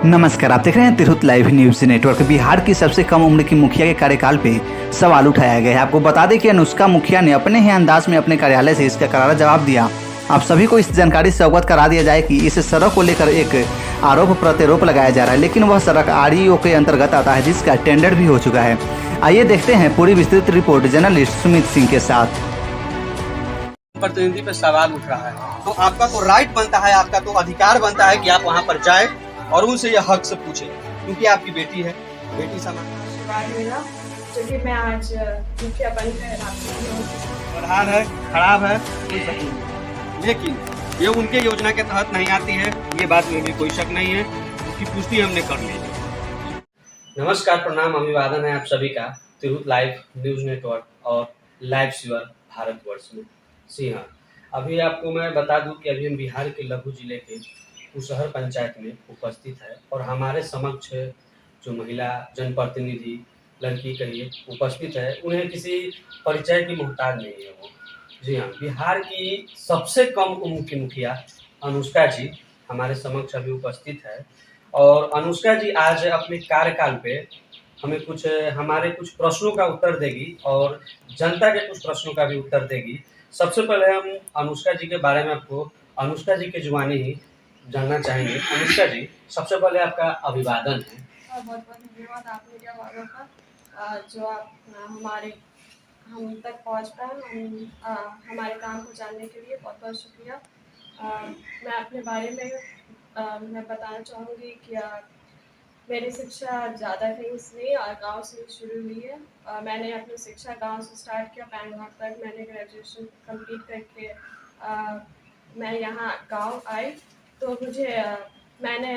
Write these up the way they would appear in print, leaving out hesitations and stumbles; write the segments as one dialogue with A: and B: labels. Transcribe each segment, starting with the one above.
A: नमस्कार, आप देख रहे हैं Tirhut live news network. Bihar की सबसे कम उम्र की मुखिया के कार्यकाल पे सवाल उठाया गया है। आपको बता दें कि अनुष्का मुखिया ने अपने ही अंदाज में अपने कार्यालय से इसका करारा जवाब दिया। आप सभी को इस जानकारी से अवगत करा दिया जाए कि इस सड़क को लेकर एक आरोप प्रत्यारोप लगाया जा रहा है, लेकिन वह सड़क आरईओ के अंतर्गत आता है, जिसका टेंडर भी हो चुका है। आइए देखते हैं पूरी विस्तृत रिपोर्ट जर्नलिस्ट सुमित सिंह के साथ।
B: प्रतिनिधि पे सवाल उठ रहा है तो आपका तो राइट बनता है, आपका तो अधिकार बनता है कि आप वहाँ पर जाए और उनसे यह हक से पूछे, क्योंकि आपकी बेटी है, बेटी समान।
C: जो कि मैं आज मुखिया बनकर
B: प्रधान है, खराब है, कोई शक नहीं, लेकिन ये उनके योजना के तहत नहीं आती है, ये बात में भी कोई शक नहीं है, उसकी पुष्टि हमने कर ली है। नमस्कार, प्रणाम, अभिवादन है आप सभी का तिरहुत लाइव न्यूज नेटवर्क और लाइव सीवर भारतवर्ष में। जी हाँ, अभी आपको मैं बता दूं कि अभी हम बिहार के लघु जिले के कुशहर पंचायत में उपस्थित है और हमारे समक्ष जो महिला जनप्रतिनिधि लड़की कहिए उपस्थित है, उन्हें किसी परिचय की मोहताज नहीं है वो। जी हाँ, बिहार की सबसे कम उम्र की मुखिया अनुष्का जी हमारे समक्ष अभी उपस्थित है और अनुष्का जी आज अपने कार्यकाल पे हमें हमारे कुछ प्रश्नों का उत्तर देगी और जनता के कुछ प्रश्नों का भी उत्तर देगी। सबसे पहले हम अनुष्का जी के बारे में आपको अनुष्का जी की जुबानी ही जानना चाहेंगे। अनुष्का जी, सबसे पहले आपका अभिवादन है।
C: बहुत बहुत धन्यवाद आप मीडिया वालों का, जो आप हम तक पहुंच पाए, हमारे काम को जानने के लिए बहुत बहुत शुक्रिया। मैं अपने बारे में मैं बताना चाहूँगी कि मेरी शिक्षा ज़्यादा कहीं से नहीं और गाँव से शुरू हुई है। मैंने अपनी शिक्षा गांव से स्टार्ट किया। पैंगॉन्ग तक मैंने ग्रेजुएशन कंप्लीट करके मैं यहाँ गांव आई, तो मैंने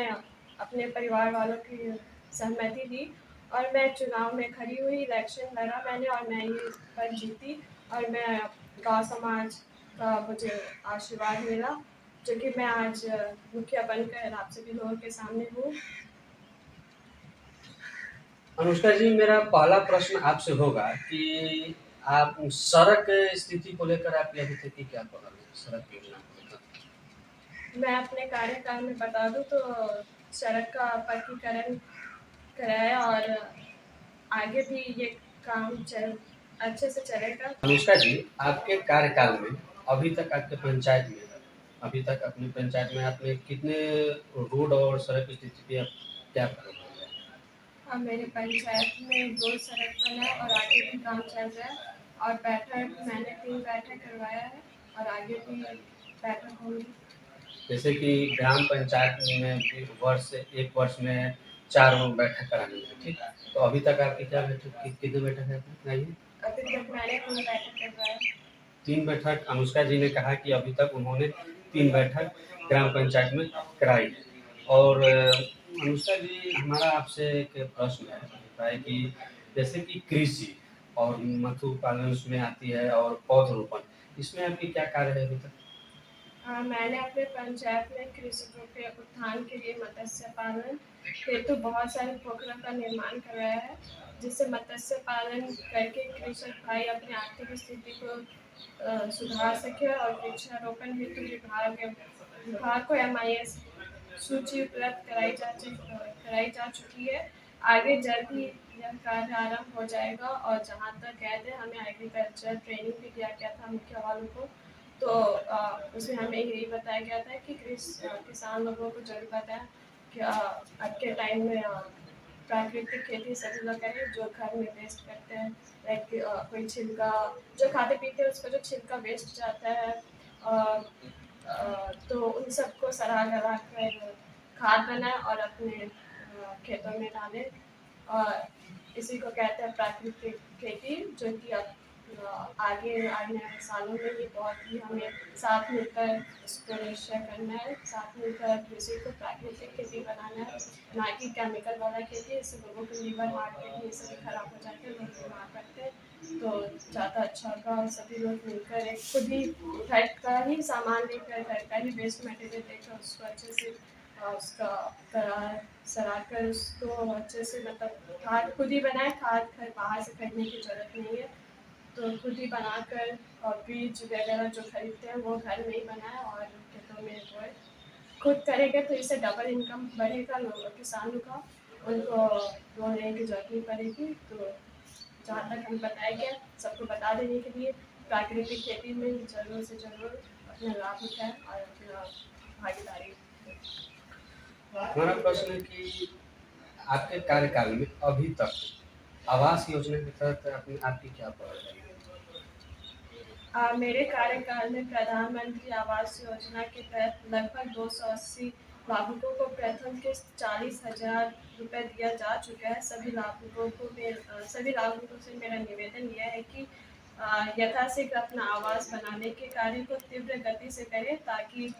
C: अपने परिवार वालों की सहमति दी और मैं चुनाव में खड़ी हुई, इलेक्शन लड़ा मैंने और मैं ये पर जीती और मैं गांव समाज का मुझे आशीर्वाद मिला, जो कि मैं आज मुखिया बनकर आप सभी लोगों के सामने हूँ।
B: अनुष्का जी, मेरा पहला प्रश्न आपसे होगा कि आप सड़क स्थिति को लेकर आपकी अभी तक की क्या पहल है सड़क योजना को लेकर?
C: मैं अपने कार्यकाल में बता दूं तो सड़क का पक्कीकरण कराया और आगे भी ये काम अच्छे से चलेगा।
B: अनुष्का जी, आपके कार्यकाल में अभी तक अपनी पंचायत में आपने कितने रोड और सड़क स्थिति पे आप क्या करोगे?
C: हाँ, मेरे पंचायत में 2 सड़क बना और आगे भी काम चल रहा है और बैठक मैंने 3 बैठक करवाया है और आगे भी बैठक होगी।
B: जैसे कि ग्राम पंचायत में भी एक वर्ष में 4 बैठक करानी है, ठीक है? तो अभी तक आपकी क्या बैठक कितनी बैठक है
C: अभी तक मैंने 3 बैठक करवाया।
B: 3 बैठक अनुष्का जी ने कहा कि अभी तक उन्होंने 3 बैठक ग्राम पंचायत में कराई है। और अनुष्का जी, हमारा आपसे एक प्रश्न है कि जैसे कि कृषि और मत्स्य पालन इसमें आती है और पौधरोपण, इसमें आपकी क्या कार्य है अभी तक?
C: मैंने अपने पंचायत में कृषकों के उत्थान के लिए मत्स्य पालन हेतु बहुत सारे पोखरों का निर्माण करवाया है, जिससे मत्स्य पालन करके कृषक भाई अपनी आर्थिक स्थिति को सुधार सके और वृक्षारोपण हेतु विभाग को MIS सूची उपलब्ध कराई जा चुकी है। आगे जल्द ही यह कार्य आरंभ हो जाएगा और जहाँ तक कहते हैं, हमें एग्रीकल्चर ट्रेनिंग भी दिया गया था मुखिया वालों को, तो उसमें हमें यही बताया गया था कि किसान लोगों को जरूर बताएं कि अब के टाइम में प्राकृतिक खेती सभी लोग करें, जो घर में वेस्ट करते हैं, लाइक कोई छिलका जो खाते पीते हैं उसका जो छिलका वेस्ट जाता है, तो उन सबको सड़ा गला कर खाद बनाए और अपने खेतों में डालें। और इसी को कहते हैं प्राकृतिक खेती, जो कि अब आगे आने वाले सालों में ये बहुत ही हमें साथ मिलकर इसको निश्चय करना है, साथ मिलकर कृषि को प्राकृतिक खेती बनाना है, ना कि केमिकल वाला खेती। इससे लोगों के लीवर हार्ट के लिए सभी खराब हो जाते हैं, लोग बीमार पड़ते हैं, तो ज़्यादा अच्छा होगा और सभी लोग मिलकर एक खुद ही घर का ही सामान लेकर, घर का ही वेस्ट मटेरियल लेकर उसको अच्छे से उसका सड़ा कर उसको अच्छे से मतलब खाद खुद ही बनाए, खाद घर बाहर से खरीदने की ज़रूरत नहीं है, तो खुद ही बनाकर और बीज वगैरह जो खरीदते हैं वो घर में ही बनाए और खेतों में बोए। खुद करेंगे तो इससे डबल इनकम बढ़ेगा लोगों किसानों का, उनको रोने की जरूरत नहीं पड़ेगी। तो जहाँ तक हमें बताया गया सबको बता देने के लिए, प्राकृतिक खेती में ज़रूर से ज़रूर अपना लाभ उठाएं और अपना भागीदारी।
B: हमारा प्रश्न है कि आपके कार्यकाल में अभी तक आवास योजना के तहत आपकी क्या पहल है?
C: मेरे कार्यकाल में प्रधानमंत्री आवास योजना के तहत लगभग 280 लाभुकों को प्रथम किस्त 40,000 रुपये दिया जा चुका है। सभी लाभुकों से मेरा निवेदन यह है कि यथाशीघ्र अपना आवास बनाने के कार्य को तीव्र गति से करें ताकि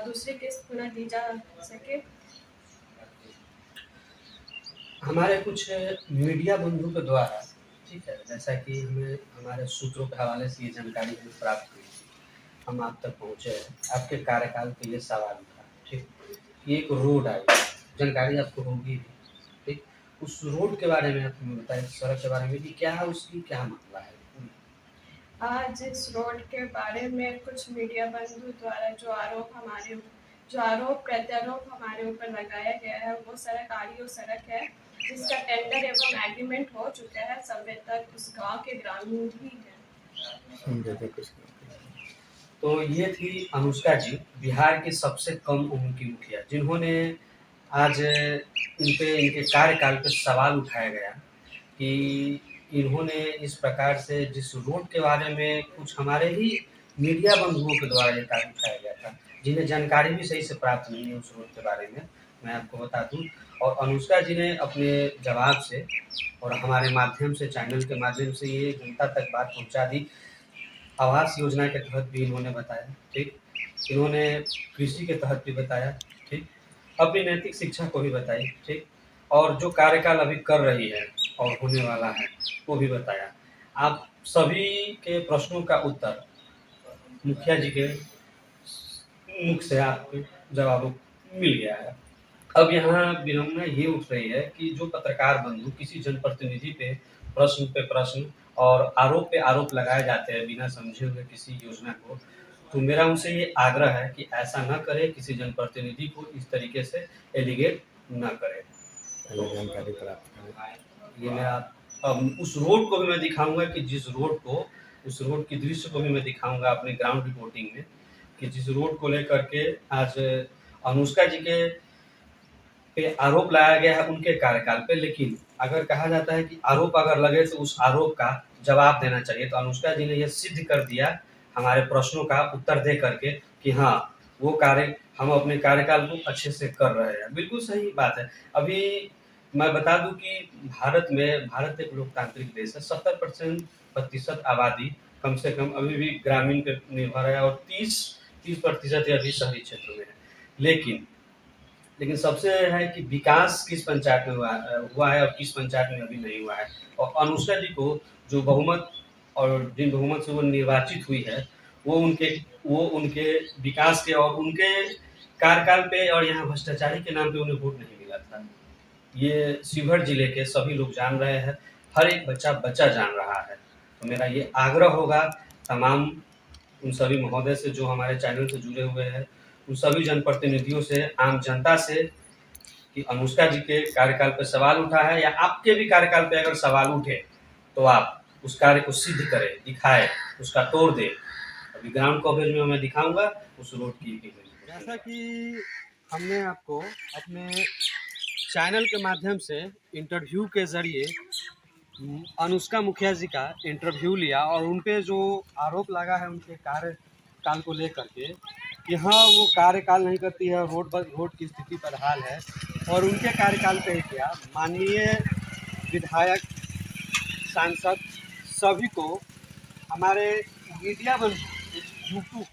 C: दूसरी किस्त पुनः दी जा सके।
B: हमारे कुछ मीडिया बंधु के द्वारा, ठीक है, जैसा कि हमें हमारे सूत्रों के हवाले से ये जानकारी हमें प्राप्त हुई थी, हम आप तक पहुँचे हैं, आपके कार्यकाल पे ये सवाल था, ठीक, कि एक रोड आई, जानकारी आपको होगी, ठीक, उस रोड के बारे में आप हमें बताएं, सड़क के बारे में कि क्या उसकी क्या मसला है?
C: आज इस रोड के बारे में कुछ मीडिया बंधु द्वारा जो आरोप प्रत्यारोप हमारे ऊपर लगाया गया है, वो सड़क आरईओ सड़क है जिसका टेंडर एवं एग्रीमेंट हो चुका है। समय तक उस गांव के ग्रामीण ही है।
B: तो ये थी अनुष्का जी, बिहार की सबसे कम उम्र की मुखिया, जिन्होंने आज इनके कार्यकाल पे सवाल उठाया गया कि इन्होंने इस प्रकार से जिस रोड के बारे में कुछ हमारे ही मीडिया बंधुओं के द्वारा ये कार्य उठाया गया था, जिन्हें जानकारी भी सही से प्राप्त नहीं है उस रोड के बारे में, मैं आपको बता दूं। और अनुष्का जी ने अपने जवाब से और हमारे माध्यम से, चैनल के माध्यम से ये जनता तक बात पहुंचा दी। आवास योजना के तहत भी इन्होंने बताया, ठीक, इन्होंने कृषि के तहत भी बताया, ठीक, अपनी नैतिक शिक्षा को भी बताई, ठीक, और जो कार्यकाल अभी कर रही है और होने वाला है वो भी बताया। आप सभी के प्रश्नों का उत्तर मुखिया जी के मुख से आपको जवाब मिल गया है। अब यहाँ विडंबना ये उठ रही है कि जो पत्रकार बंधु किसी जनप्रतिनिधि पे प्रश्न और आरोप पे आरोप लगाए जाते हैं बिना समझे हुए किसी योजना को, तो मेरा उनसे ये आग्रह है कि ऐसा न करे, किसी जनप्रतिनिधि को इस तरीके से एलिगेट न करे। जानकारी प्राप्त करें। ये मेरा उस रोड को भी मैं दिखाऊंगा कि जिस रोड को, उस रोड की दृश्य को भी मैं दिखाऊंगा अपने ग्राउंड रिपोर्टिंग में, कि जिस रोड को लेकर के आज अनुष्का जी के पे आरोप लगाया गया है उनके कार्यकाल पे। लेकिन अगर कहा जाता है कि आरोप अगर लगे तो उस आरोप का जवाब देना चाहिए, तो अनुष्का जी ने यह सिद्ध कर दिया हमारे प्रश्नों का उत्तर दे करके कि हाँ, वो कार्य हम अपने कार्यकाल को अच्छे से कर रहे हैं। बिल्कुल सही बात है। अभी मैं बता दूं कि भारत एक लोकतांत्रिक देश है। 70% आबादी कम से कम अभी भी ग्रामीण पे निर्भर है और 30% अभी शहरी क्षेत्रों में है। लेकिन सबसे है कि विकास किस पंचायत में हुआ है और किस पंचायत में अभी नहीं हुआ है। और अनुष्का जी को जो बहुमत और जिन बहुमत से वो निर्वाचित हुई है, वो उनके विकास के और उनके कार्यकाल पे और यहाँ भ्रष्टाचारी के नाम पे उन्हें वोट नहीं मिला था। ये शिवहर जिले के सभी लोग जान रहे हैं, हर एक बच्चा जान रहा है। तो मेरा ये आग्रह होगा तमाम उन सभी महोदय से जो हमारे चैनल से जुड़े हुए हैं, उन सभी जनप्रतिनिधियों से, आम जनता से, कि अनुष्का जी के कार्यकाल पर सवाल उठा है या आपके भी कार्यकाल पे अगर सवाल उठे तो आप उस कार्य को सिद्ध करें, दिखाएं, उसका तोड़ दें। अभी ग्राउंड कवरेज में मैं दिखाऊंगा उस रोड की। जैसा कि हमने आपको अपने चैनल के माध्यम से इंटरव्यू के जरिए अनुष्का मुखिया जी का इंटरव्यू लिया और उन पे जो आरोप लगा है उनके कार्यकाल को लेकर के कि हाँ, वो कार्यकाल नहीं करती है, रोड की स्थिति बदहाल है, और उनके कार्यकाल पे क्या माननीय विधायक, सांसद सभी को हमारे मीडिया बंधु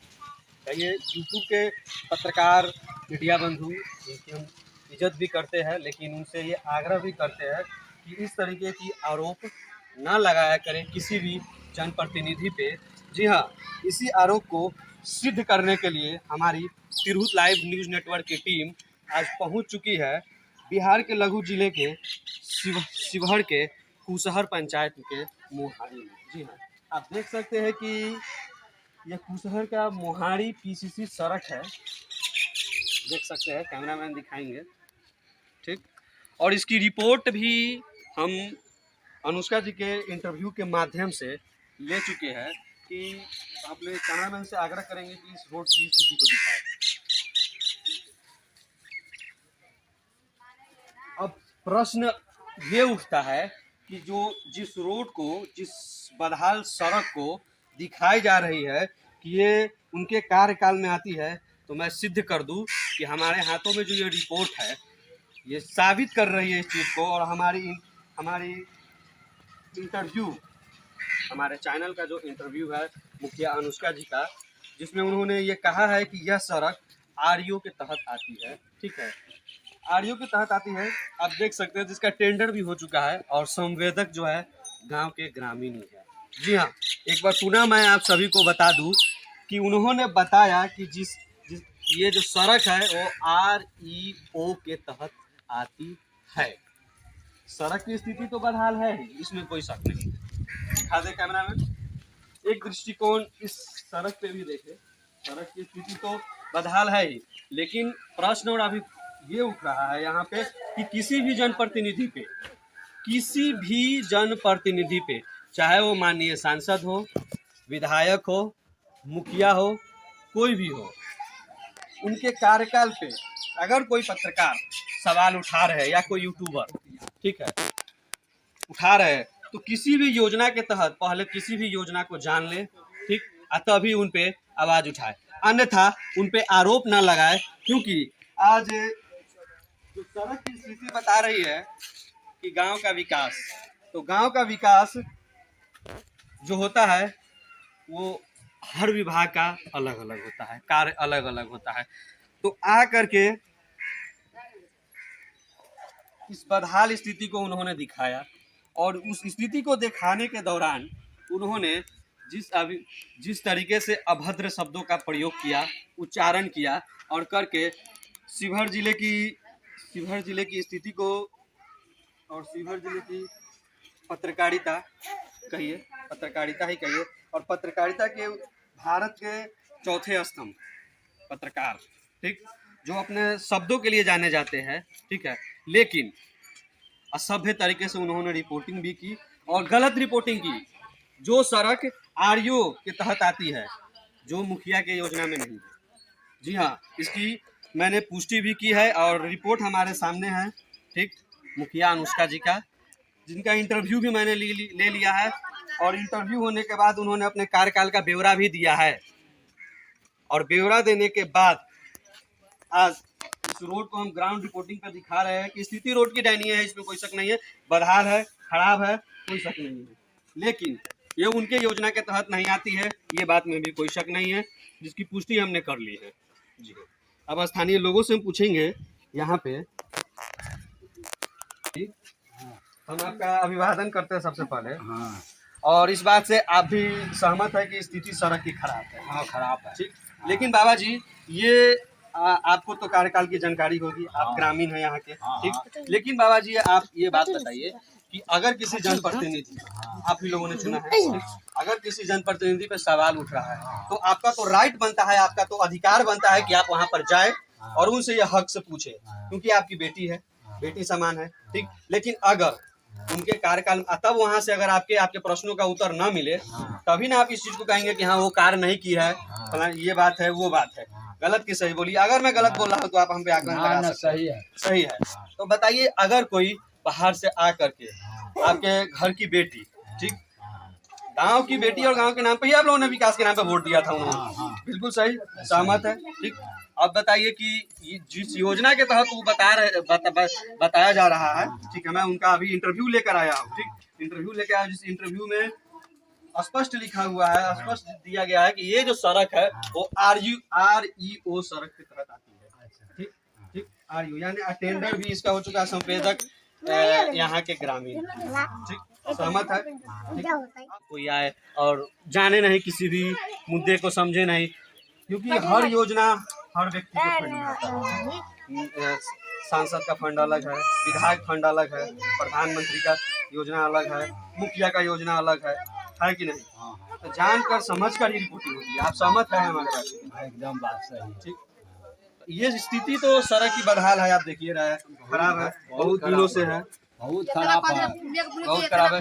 B: यूट्यूब के पत्रकार मीडिया बंधु, जिनकी हम इज्जत भी करते हैं, लेकिन उनसे ये आग्रह भी करते हैं कि इस तरीके की आरोप न लगाया करें किसी भी जनप्रतिनिधि पे। जी हाँ, इसी आरोप को सिद्ध करने के लिए हमारी तिरहुत लाइव न्यूज़ नेटवर्क की टीम आज पहुंच चुकी है बिहार के लघु जिले के शिवहर के कुशहर पंचायत के मोहारी में। जी हाँ, आप देख सकते हैं कि यह कुशहर का मोहारी पीसीसी सड़क है, देख सकते हैं, कैमरामैन दिखाएंगे, ठीक। और इसकी रिपोर्ट भी हम अनुष्का जी के इंटरव्यू के माध्यम से ले चुके हैं कि अपने कैमरामैन से आग्रह करेंगे कि इस रोड की स्थिति को दिखाएं। अब प्रश्न ये उठता है कि जिस रोड को, जिस बदहाल सड़क को दिखाई जा रही है कि ये उनके कार्यकाल में आती है, तो मैं सिद्ध कर दूं कि हमारे हाथों में जो ये रिपोर्ट है ये साबित कर रही है इस चीज़ को। और हमारी इंटरव्यू, हमारे चैनल का जो इंटरव्यू है मुखिया अनुष्का जी का, जिसमें उन्होंने ये कहा है कि यह सड़क आरईओ के तहत आती है, ठीक है, आरईओ के तहत आती है। आप देख सकते हैं जिसका टेंडर भी हो चुका है और संवेदक जो है गांव के ग्रामीण ही है। जी हाँ, एक बार पुनः मैं आप सभी को बता दूं कि उन्होंने बताया कि जिस ये जो सड़क है वो आरईओ के तहत आती है। सड़क की स्थिति तो बदहाल है ही, इसमें कोई शक नहीं। दिखा दे कैमरा में, एक दृष्टिकोण इस सड़क पे भी देखे, सड़क की स्थिति तो बदहाल है ही, लेकिन प्रश्न और अभी ये उठ रहा है यहाँ पे कि किसी भी जनप्रतिनिधि पे, चाहे वो माननीय सांसद हो, विधायक हो, मुखिया हो, कोई भी हो, उनके कार्यकाल पे अगर कोई पत्रकार सवाल उठा रहे या कोई यूट्यूबर, ठीक है, उठा रहे, तो किसी भी योजना के तहत पहले किसी भी योजना को जान ले, ठीक, तभी उन पे आवाज उठाए, अन्यथा उन पे आरोप ना लगाए। क्योंकि आज जो सड़क की स्थिति बता रही है कि गांव का विकास, तो गांव का विकास जो होता है वो हर विभाग का अलग अलग होता है, कार्य अलग अलग होता है। तो आ करके इस बदहाल स्थिति को उन्होंने दिखाया और उस स्थिति को दिखाने के दौरान उन्होंने जिस तरीके से अभद्र शब्दों का प्रयोग किया, उच्चारण किया और करके शिवहर जिले की स्थिति को और शिवहर जिले की पत्रकारिता ही कहिए, और पत्रकारिता के भारत के चौथे स्तंभ पत्रकार, ठीक, जो अपने शब्दों के लिए जाने जाते हैं, ठीक है, लेकिन असभ्य तरीके से उन्होंने रिपोर्टिंग भी की और गलत रिपोर्टिंग की। जो सड़क आरईओ के तहत आती है, जो मुखिया के योजना में नहीं है। जी हाँ, इसकी मैंने पुष्टि भी की है और रिपोर्ट हमारे सामने है, ठीक, मुखिया अनुष्का जी का, जिनका इंटरव्यू भी मैंने ले लिया है और इंटरव्यू होने के बाद उन्होंने अपने कार्यकाल का ब्यौरा भी दिया है। और ब्यौरा देने के बाद आज इस रोड को हम ग्राउंड रिपोर्टिंग पर दिखा रहे हैं कि स्थिति रोड की दयनीय है, इसमें कोई शक नहीं है, बदहाल है, खराब है, कोई शक नहीं है, लेकिन ये उनके योजना के तहत नहीं आती है, ये बात में भी कोई शक नहीं है, जिसकी पुष्टि हमने कर ली है। जी, अब स्थानीय लोगों से हम पूछेंगे यहाँ पे, हम आपका अभिवादन करते हैं सबसे पहले। हाँ। और इस बात से आप भी सहमत है कि स्थिति सड़क की खराब है? हाँ, खराब है, ठीक। लेकिन बाबा जी, ये आपको तो कार्यकाल की जानकारी होगी, आप ग्रामीण हैं यहाँ के, ठीक, लेकिन बाबा जी आप ये बात बताइए कि अगर किसी जनप्रतिनिधि, आप ही लोगों ने सुना है, अगर किसी जनप्रतिनिधि पे सवाल उठ रहा है तो आपका तो राइट बनता है, आपका तो अधिकार बनता है कि आप वहाँ पर जाए और उनसे यह हक से पूछे, क्योंकि आपकी बेटी है, बेटी समान है, ठीक। लेकिन अगर उनके कार्यकाल, तब वहाँ से अगर आपके प्रश्नों का उत्तर न मिले, तभी ना आप इस चीज को कहेंगे कि हाँ वो कार्य नहीं की है, ये बात है, वो बात है। गलत की सही बोली, अगर मैं गलत बोल रहा हूँ तो आप हम पे आकलन लगा सकते हैं। सही है। तो बताइए, अगर कोई बाहर से आ करके आपके घर की बेटी, ठीक, गांव की बेटी, और गांव के नाम पे ही आप लोगों ने विकास के नाम पे वोट दिया था उन्होंने, बिल्कुल सही, सहमत है, ठीक। अब बताइए कि जिस योजना के तहत वो बताया जा रहा है, ठीक है, मैं उनका अभी इंटरव्यू लेकर आया हूँ, ठीक, इंटरव्यू लेकर आया, जिस इंटरव्यू में स्पष्ट लिखा हुआ है, स्पष्ट दिया गया है कि ये जो सड़क है वो आरईओ सड़क के तहत आती है, ठीक, ठीक, आरईओ यानी टेंडर भी इसका हो चुका है, संवेदक यहाँ के ग्रामीण, ठीक, सहमत है, कोई आए और जाने नहीं, किसी भी मुद्दे को समझे नहीं, क्योंकि हर योजना हर व्यक्ति को फंड मिलता है। सांसद का फंड अलग है, विधायक फंड अलग है, प्रधानमंत्री का योजना अलग है, मुखिया का योजना अलग है कि नहीं? तो जानकर समझकर ही रिपोर्टिंग होती है। आप सहमत है हमारे बात से? एकदम बात सही, ठीक। ये स्थिति तो सड़क की बदहाल है, आप देखिए रहा है, खराब है, बहुत दिनों से है,
D: बहुत खराब है।
B: बहुत खराब है।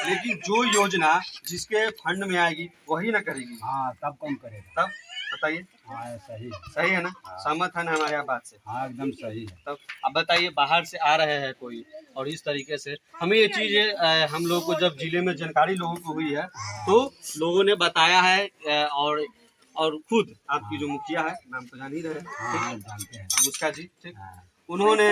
B: लेकिन जो योजना जिसके फंड में आएगी वही ना करेगी।
D: हाँ, तब कौन करेगा?
B: तब बताइए।
D: हाँ, सही
B: सही है ना? सहमत है ना हमारे यहाँ बात से?
D: हाँ, एकदम सही है।
B: तब अब बताइए, बाहर से आ रहे हैं कोई और इस तरीके से हमें ये चीज़ हम लोग को जब जिले में जानकारी लोगों को हुई है तो लोगों ने बताया है और खुद आपकी जो मुखिया है, नाम तो जान ही रहे हैं,
D: हाँ, जानते हैं।
B: मुस्का जी, ठीक,
D: हाँ,
B: उन्होंने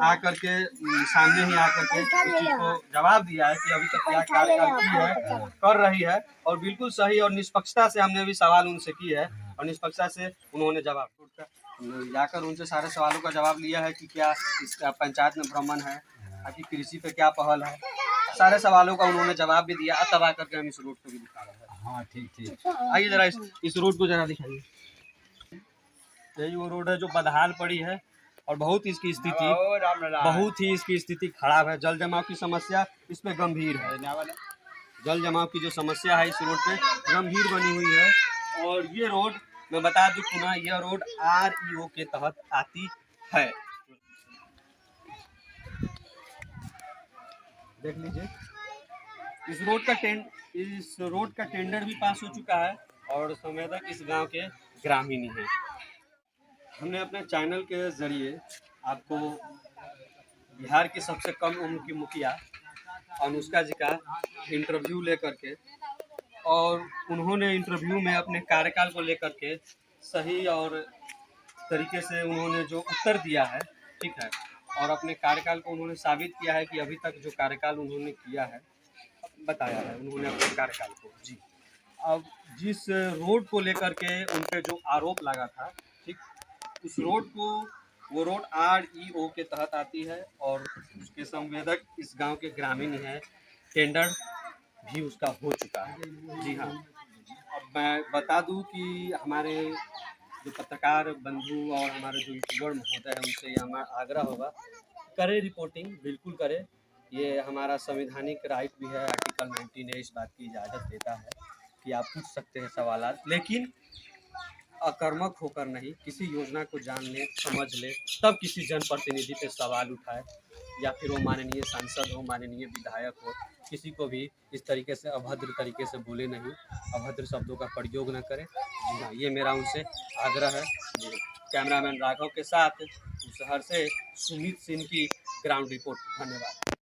B: आकर के सामने ही आकर के इस चीज को जवाब दिया है कि अभी तक क्या कार्यकाल की है, कर रही है, और बिल्कुल सही और निष्पक्षता से हमने भी सवाल उनसे की है और निष्पक्षता से उन्होंने जवाब जाकर उनसे सारे सवालों का जवाब लिया है कि क्या इस पंचायत में भ्रमण है, कि कृषि पे क्या पहल है, सारे सवालों का उन्होंने जवाब भी दिया। तब आकर के हम इस रोड को भी दिखा रहे हैं।
D: हाँ, ठीक।
B: आइए जरा इस रोड को जरा दिखाइए। यही वो रोड है जो बदहाल पड़ी है और बहुत ही इसकी स्थिति खराब है। जल जमाव की समस्या इस पे गंभीर है। जल जमाव की जो समस्या है इस रोड पे गंभीर बनी हुई है। और ये रोड मैं बता दूं पुनः, यह रोड REO के तहत आती है। देख लीजिए, इस रोड का टेंडर भी पास हो चुका है और संवेदक इस गांव के ग्रामीण ही हैं। हमने अपने चैनल के जरिए आपको बिहार की सबसे कम उम्र की मुखिया अनुष्का जी का इंटरव्यू लेकर के, और उन्होंने इंटरव्यू में अपने कार्यकाल को लेकर के सही और तरीके से उन्होंने जो उत्तर दिया है, ठीक है, और अपने कार्यकाल को उन्होंने साबित किया है कि अभी तक जो कार्यकाल उन्होंने किया है, बताया है उन्होंने अपने कार्यकाल को। जी, अब जिस रोड को लेकर के उन पे जो आरोप लगा था, ठीक, उस रोड को, वो रोड REO के तहत आती है और उसके संवेदक इस गांव के ग्रामीण हैं। टेंडर भी उसका हो चुका है। जी हाँ, अब मैं बता दूं कि हमारे जो पत्रकार बंधु और हमारे जो यूट्यूबर महोदय हैं उनसे ये हमारा आग्रह होगा, करें रिपोर्टिंग, बिल्कुल करें। ये हमारा संवैधानिक राइट भी है, आर्टिकल 19A इस बात की इजाज़त देता है कि आप पूछ सकते हैं सवालात, लेकिन अकर्मक होकर नहीं, किसी योजना को जान ले, समझ ले, तब किसी जनप्रतिनिधि पे सवाल उठाए, या फिर वो माननीय सांसद हो, माननीय विधायक हो, किसी को भी इस तरीके से अभद्र तरीके से बोले नहीं, अभद्र शब्दों का प्रयोग न करें। जी हाँ, ये मेरा उनसे आग्रह है। कैमरामैन राघव के साथ शहर से सुमित सिंह की ग्राउंड रिपोर्ट। धन्यवाद।